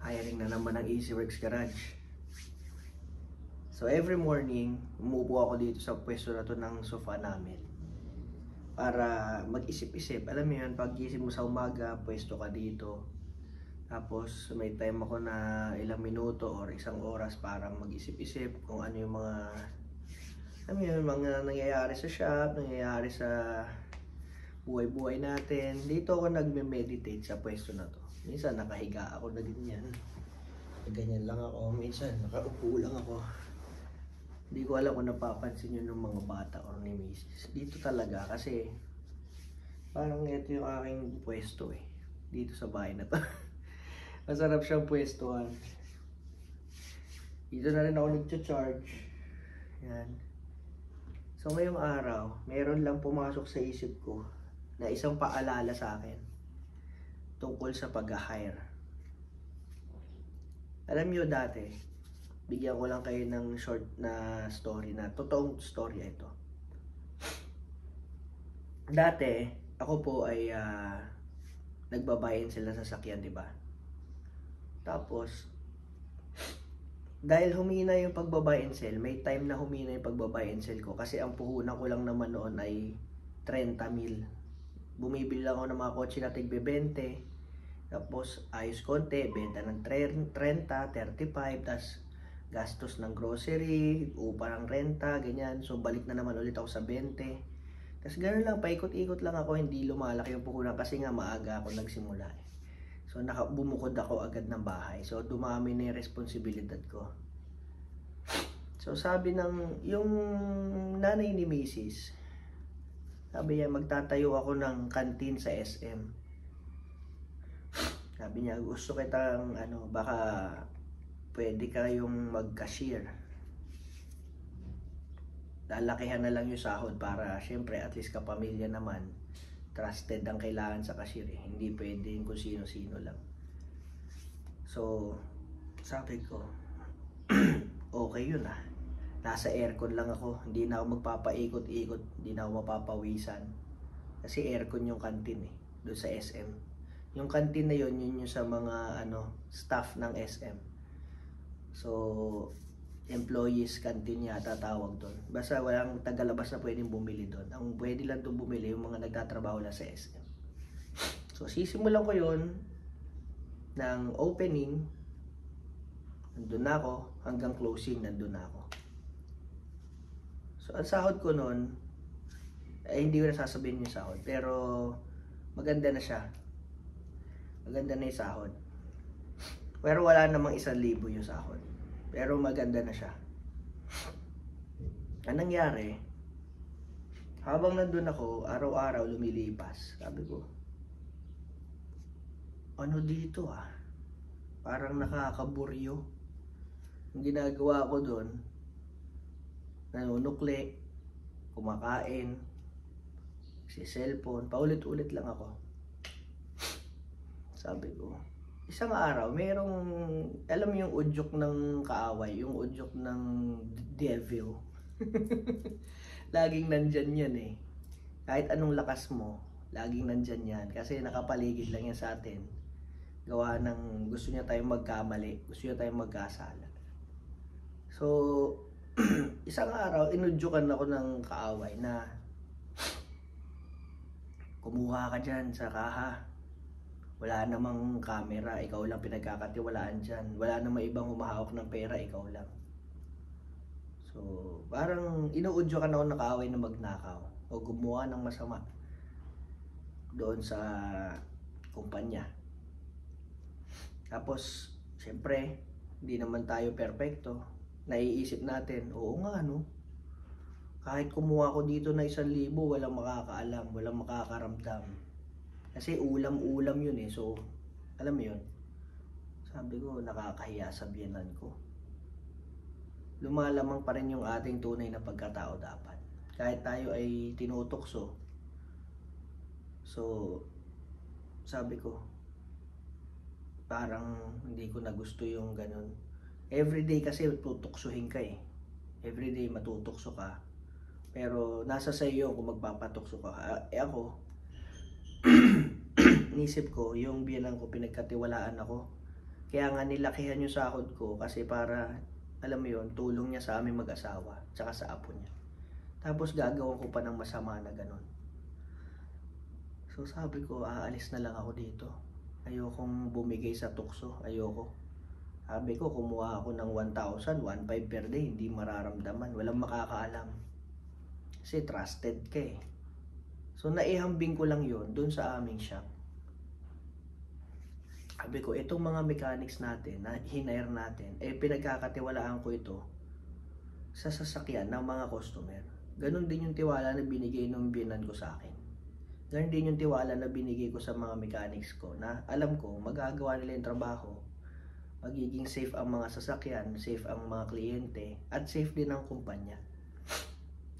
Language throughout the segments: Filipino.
Hiring na naman ng Easyworks Garage. So every morning, umuupo ako dito sa pwesto na to ng sofa namin para mag-isip-isip. Alam mo yun, pag gising mo sa umaga, pwesto ka dito. Tapos may time ako na ilang minuto or isang oras para mag-isip-isip kung ano yung mga, alam mo yun, mga nangyayari sa shop, nangyayari sa buhay-buhay natin. Dito ako nagme-meditate sa pwesto na to. Minsan nakahiga ako na ganyan. Ganyan lang ako. Minsan nakaupo lang ako. Hindi ko alam kung napapansin yun ng mga bata or ni Mrs. Dito talaga kasi parang ito yung aking pwesto eh. Dito sa bahay na to. Masarap siyang pwestuhan. Dito na rin ako nag-charge. Yan. So ngayong araw, meron lang pumasok sa isip ko na isang paalala sa akin tungkol sa pag-hire. Alam nyo dati, bigyan ko lang kayo ng short na story na totoong story ito. Dati, ako po ay nagbabayan sila sa sasakyan, di ba? Tapos, dahil humina yung pag-buy and sell, may time na humina yung pag-buy and sell ko kasi ang puhunan ko lang naman noon ay 30,000. Bumibili lang ako ng mga kotse na tig-20. Tapos ayos konti, benta ng 30, 35, tas gastos ng grocery, upa ng renta, ganyan. So balik na naman ulit ako sa 20. Tapos gano'n lang, paikot-ikot lang ako, hindi lumalaki yung puhunan kasi nga maaga ako nagsimula eh. So bumukod ako agad ng bahay. So dumami na yung responsibilidad ko. So sabi ng yung nanay ni Mrs. Sabi niya magtatayo ako ng kantin sa SM. Sabi niya gusto kitang baka pwede kayong mag-cashier. Lalakihan na lang yung sahod para syempre at least kapamilya naman. Trusted ang kailangan sa cashier eh. Hindi pwedeng kung sino-sino lang. So, sabi ko, okay yun ah. Nasa aircon lang ako. Hindi na ako magpapaikot-ikot. Hindi na ako mapapawisan. Kasi aircon yung kantin eh. Doon sa SM. Yung kantin na yun, yun yung sa mga staff ng SM. So, employees canteen yata tawag doon. Basta walang tagalabas na pwedeng bumili doon. Ang pwede lang doon bumili yung mga nagtatrabaho lang sa SM. So sisimulan ko yun ng opening, nandun na ako, hanggang closing nandun na ako. So ang sahod ko noon, ay hindi ko na sasabihin yung sahod, pero maganda na siya. Maganda na yung sahod. Pero wala namang 1,000 yung sahod. Pero maganda na siya. Anong nangyari? Habang nandun ako, araw-araw lumilipas. Sabi ko, ano dito ah? Parang nakakaburyo. Ang ginagawa ko doon, nanunukli, kumakain, si cellphone, paulit-ulit lang ako. Sabi ko, isang araw, merong, alam mo yung udyok ng kaaway, yung udyok ng devil. Laging nandyan yan eh. Kahit anong lakas mo, laging nandyan yan. Kasi nakapaligid lang yan sa atin. Gawa ng gusto niya tayong magkamali, gusto niya tayong magkasala. So, isang araw, inudyokan ako ng kaaway na kumuha ka dyan sa kaha. Wala namang camera, ikaw lang pinagkakatiwalaan dyan. Wala namang ibang humahawak ng pera, ikaw lang. So, parang inuudyo ka na ako nakaaway na magnakaw o gumawa ng masama doon sa kumpanya. Tapos, siyempre, hindi naman tayo perfecto. Naiisip natin, oo nga no, kahit kumuha ko dito na 1,000, walang makakaalam, walang makakaramdam. Kasi ulam-ulam yun eh. So, alam mo yun, sabi ko, nakakahiya sa biyanan ko. Lumalamang pa rin yung ating tunay na pagkatao dapat. Kahit tayo ay tinutokso. So, sabi ko, parang hindi ko na gusto yung ganun. Everyday kasi tutoksuhin ka eh. Everyday matutokso ka. Pero nasa sa iyo kung magpapatokso ka. Ako, nisip ko, yung biyanan ko, pinagkatiwalaan ako. Kaya nga nilakihan yung sahod ko kasi para, alam mo yun, tulong niya sa aming mag-asawa, tsaka sa apo niya. Tapos gagawin ko pa ng masama na ganun. So sabi ko, aalis na lang ako dito. Ayokong bumigay sa tukso, ayoko. Sabi ko, kumuha ako ng 1,000, 1,500 per day, hindi mararamdaman, walang makakaalam. Kasi trusted ka eh. So naihambing ko lang yun dun sa aming shop. Sabi ko, itong mga mechanics natin na hinire natin, pinagkakatiwalaan ko ito sa sasakyan ng mga customer. Ganon din yung tiwala na binigay ng binan ko sa akin. Ganon din yung tiwala na binigay ko sa mga mechanics ko na alam ko magagawa nila yung trabaho, magiging safe ang mga sasakyan, safe ang mga kliyente, at safe din ang kumpanya.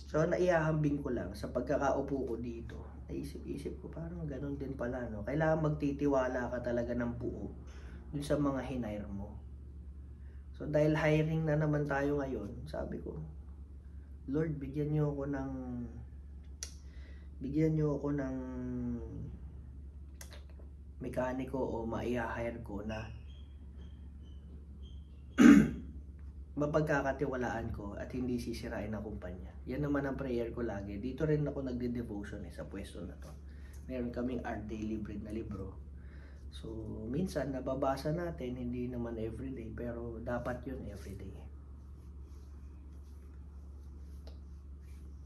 So naihahambing ko lang sa pagkakaupo ko dito. Naisip-isip ko parang ganun din pala, no? Kailangan magtitiwala ka talaga ng buo dun sa mga hinire mo. So dahil hiring na naman tayo ngayon, sabi ko, Lord, bigyan niyo ako ng mekaniko o mai-hire ko na mapagkakatiwalaan ko at hindi sisirain ang kumpanya. Yan naman ang prayer ko lagi. Dito rin ako nagde-devotion sa pwesto na to. Meron kaming Our Daily Bread na libro. So, minsan nababasa natin, hindi naman everyday, pero dapat yun everyday.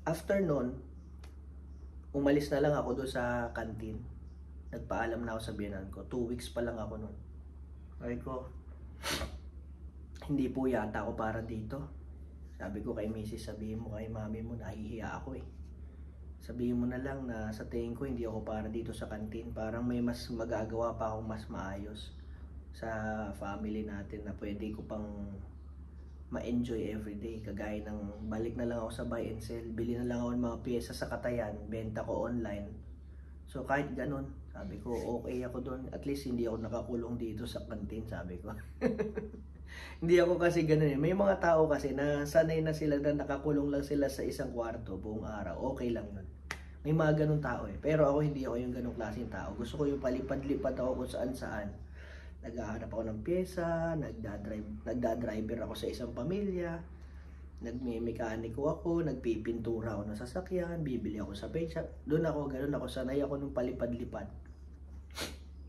After nun, umalis na lang ako doon sa canteen. Nagpaalam na ako sa biyanan ko. 2 weeks pa lang ako nun. Sabi ko, hindi po yata ako para dito. Sabi ko kay Mrs., sabihin mo kay mami mo, nahihiya ako eh. Sabihin mo na lang na sa tingin ko hindi ako para dito sa canteen. Parang may mas magagawa pa akong mas maayos sa family natin na pwede ko pang ma-enjoy everyday. Kagaya ng balik na lang ako sa buy and sell, bili na lang ako ng mga pyesa sa Katayan, benta ko online. So kahit ganun, sabi ko okay ako doon. At least hindi ako nakakulong dito sa canteen, sabi ko. Hindi ako kasi ganun eh. May mga tao kasi na sanay na sila na nakakulong lang sila sa isang kwarto buong araw. Okay lang yun. May mga ganun tao eh. Pero ako hindi ako yung ganung klaseng tao. Gusto ko yung palipad-lipad ako kung saan-saan. Naghahanap ako ng pyesa, nagdadriver ako sa isang pamilya, nagme-mekaniko ako, nagpipintura ako ng sasakyan, bibili ako sa paint shop. Doon ako, ganun ako. Sanay ako ng palipad-lipad.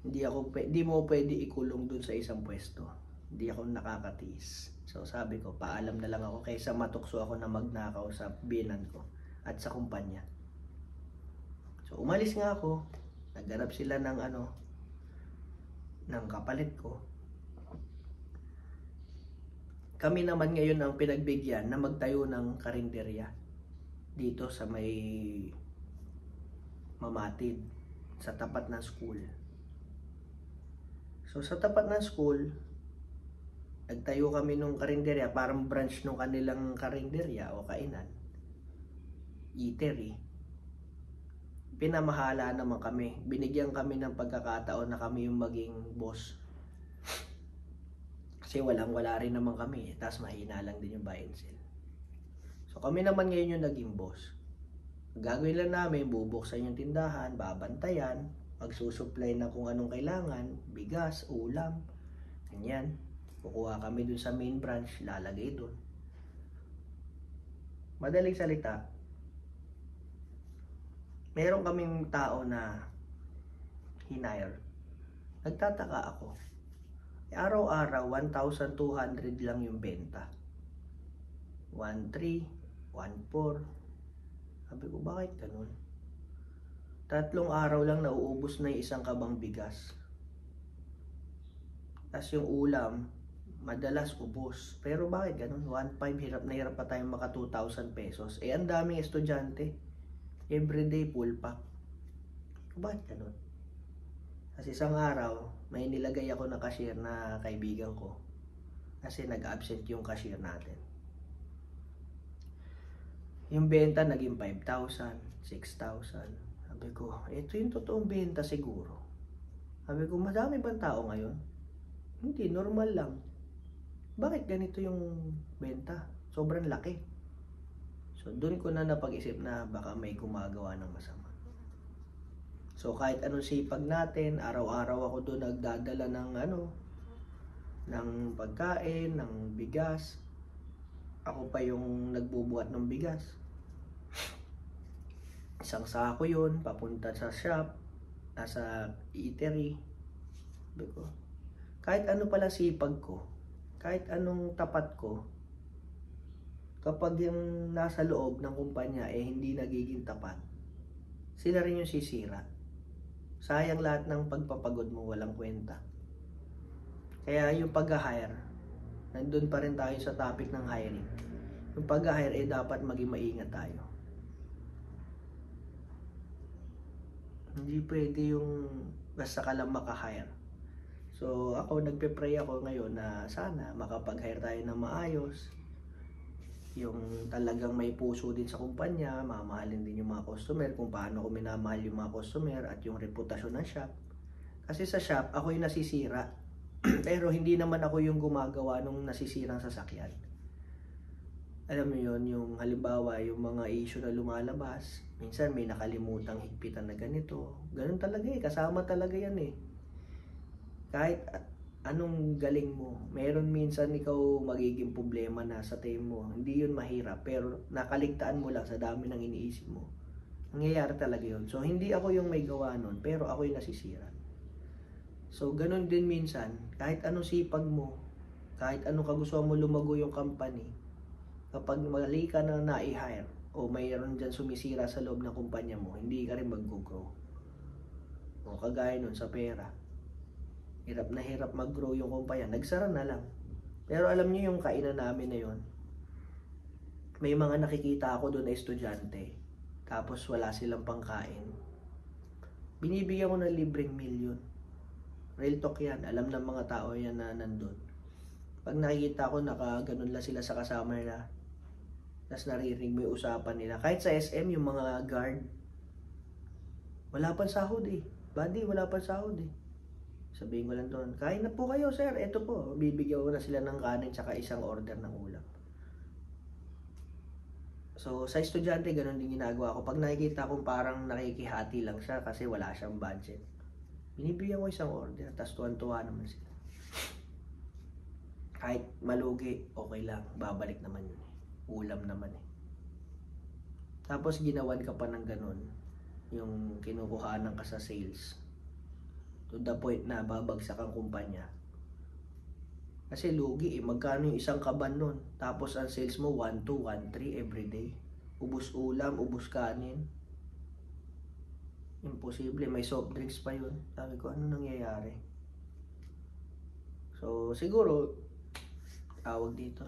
Hindi mo pwede ikulong doon sa isang pwesto. Hindi ako nakakatiis. So sabi ko, paalam na lang ako kaysa matukso ako na magnakaw sa binan ko at sa kumpanya. So umalis nga ako, naghanap sila ng ng kapalit ko. Kami naman ngayon ang pinagbigyan na magtayo ng karinderya dito sa may Mamatid, sa tapat ng school. So sa tapat ng school, nagtayo kami nung karinderya, parang branch nung kanilang karinderya o kainan, eatery. Pinamahala naman kami, binigyan kami ng pagkakataon na kami yung maging boss. Kasi wala rin naman kami, tapos mahina lang din yung buy and sell. So kami naman ngayon yung naging boss. Gagawin lang namin, bubuksan yung tindahan, babantayan, magsusupply na kung anong kailangan, bigas, ulam, ganyan. Kukuha kami dun sa main branch, lalagay dun. Madaling salita, meron kaming tao na hinire. Nagtataka ako. Araw-araw, 1,200 lang yung benta. 1,300, 1,400. Sabi ko, bakit ganun? 3 araw lang nauubos na yung isang kabang bigas. Tapos yung ulam, madalas ubos. Pero bakit ganun? 1,500, hirap pa tayong maka 2,000 pesos. Ang daming estudyante. Everyday full pack. Bakit ganun? Kasi isang araw, may nilagay ako na cashier na kaibigan ko. Kasi nag-absent yung cashier natin. Yung benta naging 5,000, 6,000. Sabi ko, ito yung totoong benta siguro. Sabi ko, madami bang tao ngayon? Hindi, normal lang. Bakit ganito yung benta? Sobrang laki. So, doon ko na napag-isip na baka may gumagawa ng masama. So, kahit anong sipag natin, araw-araw ako doon nagdadala ng ng pagkain, ng bigas. Ako pa yung nagbubuhat ng bigas. Isang sako yun, papunta sa shop, nasa eatery. Kahit ano pala sipag ko, kahit anong tapat ko, kapag yung nasa loob ng kumpanya hindi nagiging tapat, sila rin yung sisira. Sayang lahat ng pagpapagod mo, walang kwenta. Kaya yung pag-hire, nandun pa rin tayo sa topic ng hiring. Yung pag-hire dapat maging maingat tayo. Hindi pwede yung basta ka lang maka-hire. So ako nagpe-pray ako ngayon na sana makapag-hire tayo ng maayos. Yung talagang may puso din sa kumpanya, mamahalin din yung mga customer, kung paano ko minamahal yung mga customer at yung reputasyon ng shop. Kasi sa shop, ako yung nasisira. Pero hindi naman ako yung gumagawa nung nasisirang sasakyan. Alam mo yun, yung halimbawa, yung mga issue na lumalabas, minsan may nakalimutang higpitan na ganito. Ganun talaga kasama talaga yan Kahit anong galing mo, meron minsan ikaw magiging problema na sa team mo. Hindi yun mahirap, pero nakaligtaan mo lang sa dami ng iniisip mo. Nangyayari talaga yun. So, hindi ako yung may gawa nun, pero ako yung nasisira. So, ganun din minsan, kahit anong sipag mo, kahit anong kagustuhan mo lumago yung company, kapag mali ka na na-hire, o mayroon dyan sumisira sa loob ng kumpanya mo, hindi ka rin mag-grow. O kagaya nun sa pera. Hirap na hirap mag-grow yung kumpanya, nagsara na lang. Pero alam niyo yung kainan namin na yun, may mga nakikita ako doon na estudyante, tapos wala silang pangkain. Binibigyan ko ng libreng meal yun. Real talk yan, alam ng mga tao yan na nandun. Pag nakikita ko, nakaganon lang sila sa kasama nila, tapos naririnig mo yung usapan nila. Kahit sa SM, yung mga guard, wala pang sahod Buddy, wala pang sahod Sabihin ko lang doon, kain na po kayo sir, eto po, bibigyan ko na sila ng kanin tsaka isang order ng ulam. So sa estudyante, ganun din ginagawa ko. Pag nakikita kong parang nakikihati lang siya kasi wala siyang budget, binibigyan ko isang order, tapos tuwan-tuwa naman sila. Kahit malugi, okay lang, babalik naman yun ulam naman Tapos ginawan ka pa ng ganun, yung kinukuhanan ka sa sales, to the point na babagsak ang kumpanya. Kasi lugi magkano yung isang kaban nun? Tapos ang sales mo 1, 2, 1, 3 everyday. Ubus ulam, ubus kanin. Imposible, may soft drinks pa yun. Sabi ko, ano nangyayari? So siguro, tawag dito,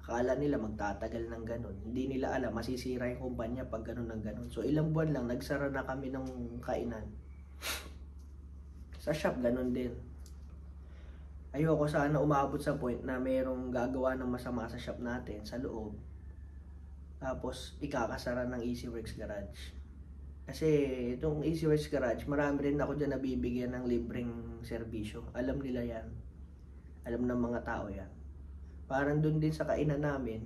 akala nila magtatagal ng ganun. Hindi nila alam, masisira yung kumpanya pag ganun ng ganun. So ilang buwan lang, nagsara na kami ng kainan. Sa shop, ganun din. Ayoko sana umabot sa point na mayroong gagawa ng masama sa shop natin, sa loob. Tapos, ikakasara ng EasyWorks Garage. Kasi, itong EasyWorks Garage, marami rin ako dyan nabibigyan ng libreng serbisyo. Alam nila yan. Alam ng mga tao yan. Parang dun din sa kainan namin,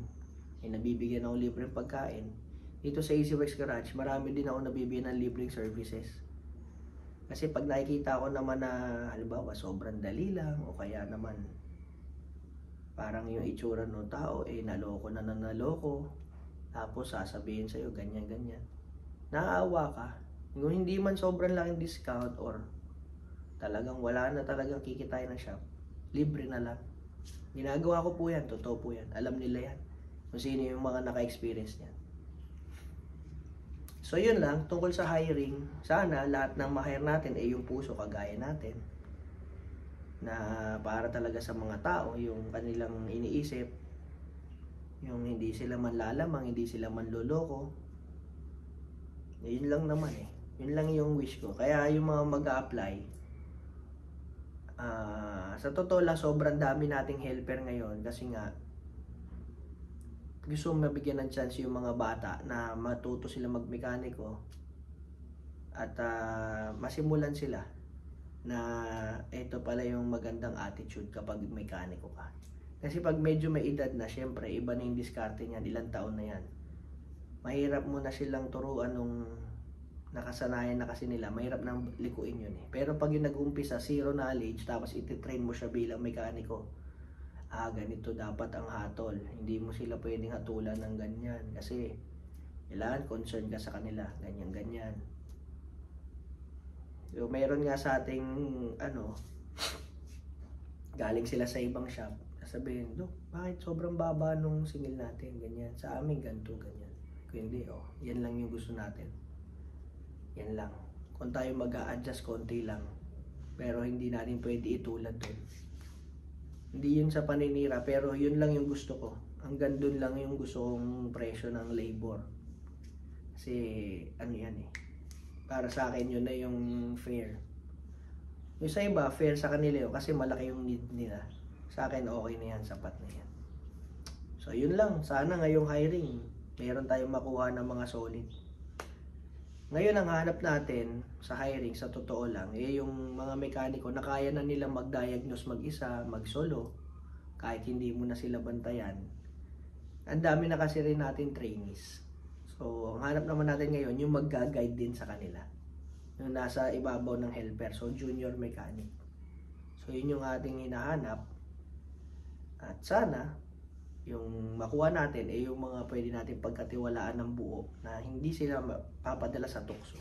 nabibigyan ako libreng pagkain. Dito sa EasyWorks Garage, marami din ako nabibigyan ng libreng services. Kasi pag nakikita ko naman na halimbawa sobrang dali lang o kaya naman parang yung itsura ng tao naloko na naloko, tapos sasabihin sa'yo ganyan. Naaawa ka. Kung hindi man sobrang laking discount or talagang wala na talagang kikitain ng shop, libre na lang. Ginagawa ko po yan, totoo po yan. Alam nila yan. Kung sino yung mga naka-experience niyan. So yun lang, tungkol sa hiring, sana lahat ng ma-hire natin yung puso kagaya natin. Na para talaga sa mga tao, yung kanilang iniisip, yung hindi sila manlalamang, hindi sila manloloko. Yun lang naman Yun lang yung wish ko. Kaya yung mga mag-a-apply, sa totoo lang, sobrang dami nating helper ngayon kasi nga, gusto mabigyan ng chance yung mga bata na matuto sila magmekaniko at masimulan sila na ito pala yung magandang attitude kapag mekaniko ka. Kasi pag medyo may edad na, syempre iba na yung diskarte niyan, ilang taon na yan. Mahirap mo na silang turuan nung nakasanayan na kasi nila, mahirap nang likuin yun eh. Pero pag yung nag-umpisa, zero knowledge, tapos ititrain mo siya bilang mekaniko, ganito dapat ang hatol. Hindi mo sila pwedeng hatulan ng ganyan. Kasi, kailangan concern ka sa kanila. Ganyan. So, mayroon nga sa ating, galing sila sa ibang shop. Sabihin, Dok, bakit sobrang baba nung singil natin? Ganyan. Sa amin, ganito, ganyan. Kung hindi, yan lang yung gusto natin. Yan lang. Kung tayo mag-a-adjust konti lang, pero hindi natin pwede itulad doon. Hindi yun sa paninira, pero yun lang yung gusto ko. Hanggang doon lang yung gusto kong presyo ng labor. Kasi, yan eh. Para sa akin, yun na yung fair. Yung sa iba, fair sa kanila yun, kasi malaki yung need nila. Sa akin, okay na yan, sapat na yan. So, yun lang. Sana ngayong hiring, meron tayong makuha ng mga solid. Ngayon ang hanap natin sa hiring, sa totoo lang, yung mga mekaniko na kaya na nilang mag-diagnose mag-isa, mag-solo, kahit hindi mo na sila bantayan. Ang dami na kasi rin natin trainees. So, ang hanap naman natin ngayon, yung mag-guide din sa kanila. Yung nasa ibabaw ng helper, so junior mechanic. So, yun yung ating hinahanap. At sana, yung makuha natin yung mga pwede natin pagkatiwalaan ng buo na hindi sila papadala sa tukso,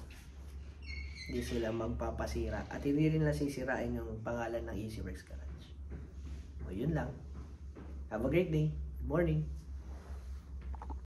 hindi sila magpapasira at hindi rin nasisirain yung pangalan ng EasyWorks Garage. So yun lang. Have a great day. Good morning.